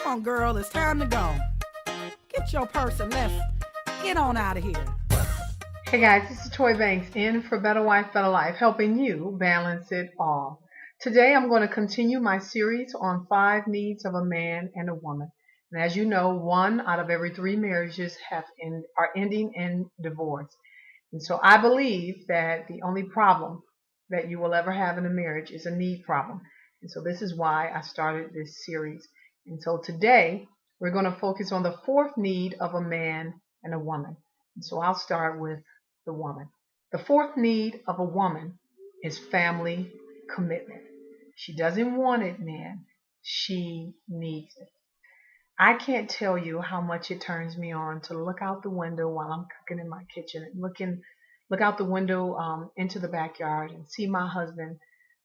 on, girl, it's time to go. Get your purse and let's get on out of here. Hey guys, this is Toy Banks in for Better Wife, Better Life, helping you balance it all. Today I'm going to continue my series on 5 needs of a man and a woman. And as you know, 1 out of every 3 marriages are ending in divorce. And so I believe that the only problem that you will ever have in a marriage is a need problem. And so this is why I started this series. And so today we're going to focus on the 4th need of a man and a woman. And so I'll start with the woman. The 4th need of a woman is family commitment. She doesn't want it, man. She needs it. I can't tell you how much it turns me on to look out the window while I'm cooking in my kitchen and look out the window into the backyard and see my husband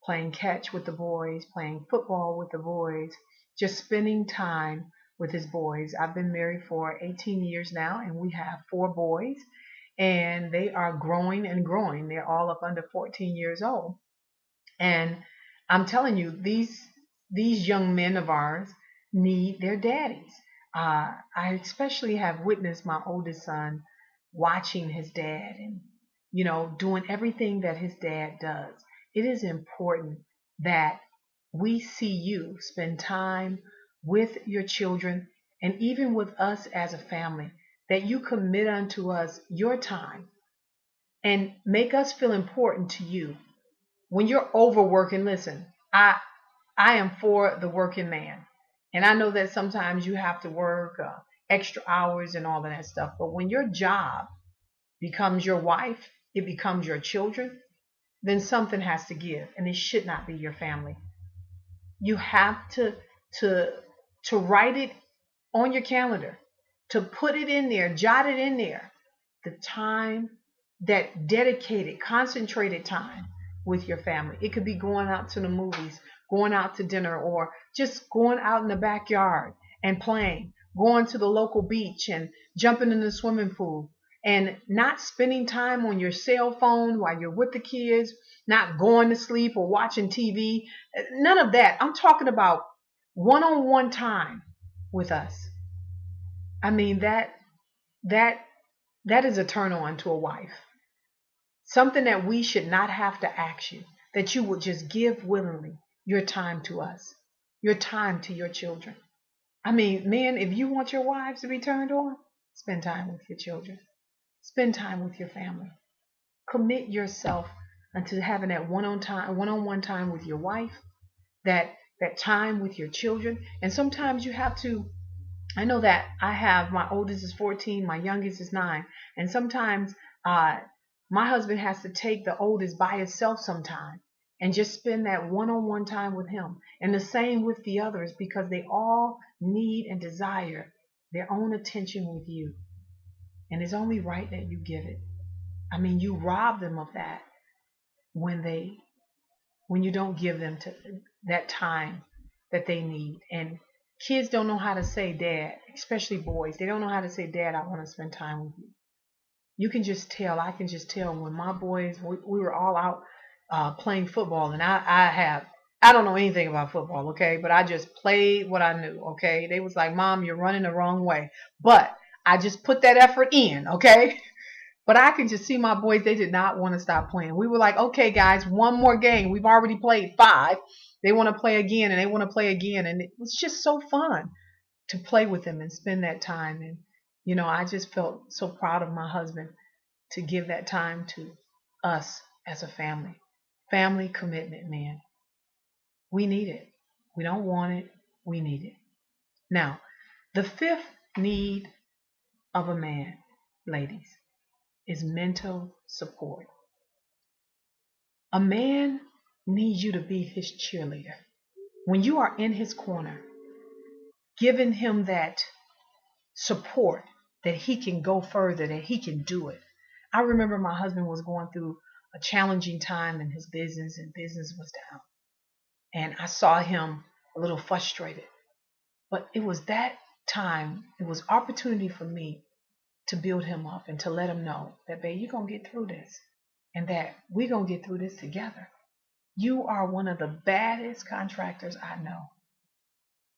playing catch with the boys, playing football with the boys, just spending time with his boys. I've been married for 18 years now, and we have 4 boys, and they are growing and growing. They're all up under 14 years old. And I'm telling you, these young men of ours need their daddies. I especially have witnessed my oldest son watching his dad and, doing everything that his dad does. It is important that we see you spend time with your children and even with us as a family, that you commit unto us your time and make us feel important to you. When you're overworking, listen, I am for the working man. And I know that sometimes you have to work extra hours and all of that stuff. But when your job becomes your wife, it becomes your children, then something has to give. And it should not be your family. You have to write it on your calendar, to put it in there, jot it in there. The time, that dedicated, concentrated time with your family. It could be going out to the movies, going out to dinner, or just going out in the backyard and playing, going to the local beach and jumping in the swimming pool, and not spending time on your cell phone while you're with the kids, not going to sleep or watching TV. None of that. I'm talking about one-on-one time with us. I mean, that is a turn on to a wife. Something that we should not have to ask you, that you would just give willingly your time to us, your time to your children. I mean, men, if you want your wives to be turned on, spend time with your children. Spend time with your family. Commit yourself unto having that one-on-one time with your wife, that time with your children. And sometimes you have to, I know that I have, my oldest is 14, my youngest is 9, and sometimes my husband has to take the oldest by himself sometime and just spend that one-on-one time with him. And the same with the others, because they all need and desire their own attention with you. And it's only right that you give it. I mean, you rob them of that when you don't give them that time that they need. And kids don't know how to say, Dad, especially boys. They don't know how to say, Dad, I want to spend time with you. You can just tell. I can just tell when my boys, we were all out playing football, and I don't know anything about football, okay, but I just played what I knew, okay. They was like, Mom, you're running the wrong way, but I just put that effort in, okay. But I can just see my boys, they did not want to stop playing. We were like, okay, guys, one more game. We've already played 5. They want to play again, and they want to play again, and it was just so fun to play with them and spend that time. And I just felt so proud of my husband to give that time to us as a family. Family commitment, man. We need it. We don't want it. We need it. Now, the 5th need of a man, ladies, is mental support. A man needs you to be his cheerleader. When you are in his corner, giving him that support that he can go further, that he can do it. I remember my husband was going through a challenging time in his business, and business was down. And I saw him a little frustrated. But it was that time, it was opportunity for me to build him up and to let him know that, babe, you're going to get through this, and that we're going to get through this together. You are one of the baddest contractors I know.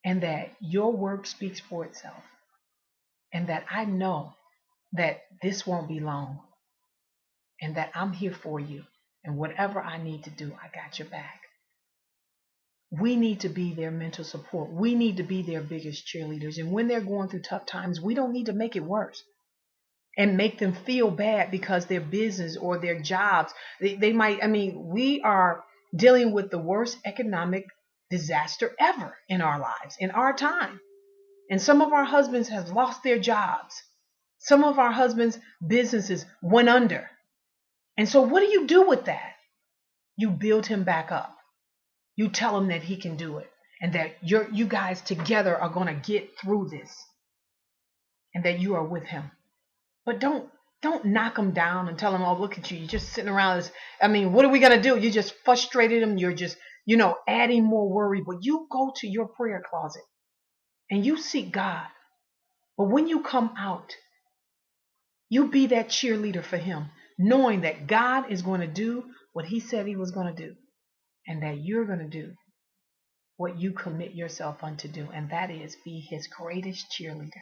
and that your work speaks for itself, and that I know that this won't be long, and that I'm here for you, and whatever I need to do, I got your back. We need to be their mental support. We need to be their biggest cheerleaders. And when they're going through tough times, we don't need to make it worse and make them feel bad because their business or their jobs, they might, we are dealing with the worst economic disaster ever in our lives, in our time. And some of our husbands have lost their jobs. Some of our husbands' businesses went under. And so what do you do with that? You build him back up. You tell him that he can do it and that you guys together are going to get through this and that you are with him. But don't knock him down and tell him, oh, look at you. You're just sitting around. What are we going to do? You just frustrated him. You're just, adding more worry. But you go to your prayer closet and you seek God. But when you come out, you be that cheerleader for him, knowing that God is going to do what he said he was going to do and that you're going to do what you commit yourself unto do, and that is be his greatest cheerleader.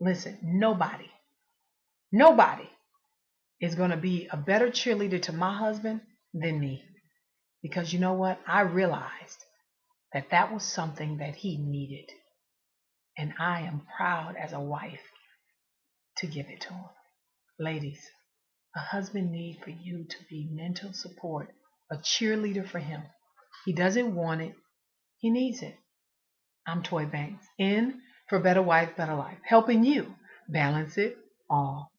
Listen, nobody is going to be a better cheerleader to my husband than me. Because you know what? I realized that was something that he needed. And I am proud as a wife to give it to him. Ladies, a husband needs for you to be mental support, a cheerleader for him. He doesn't want it. He needs it. I'm Toy Banks, in for Better Wife, Better Life, helping you balance it all.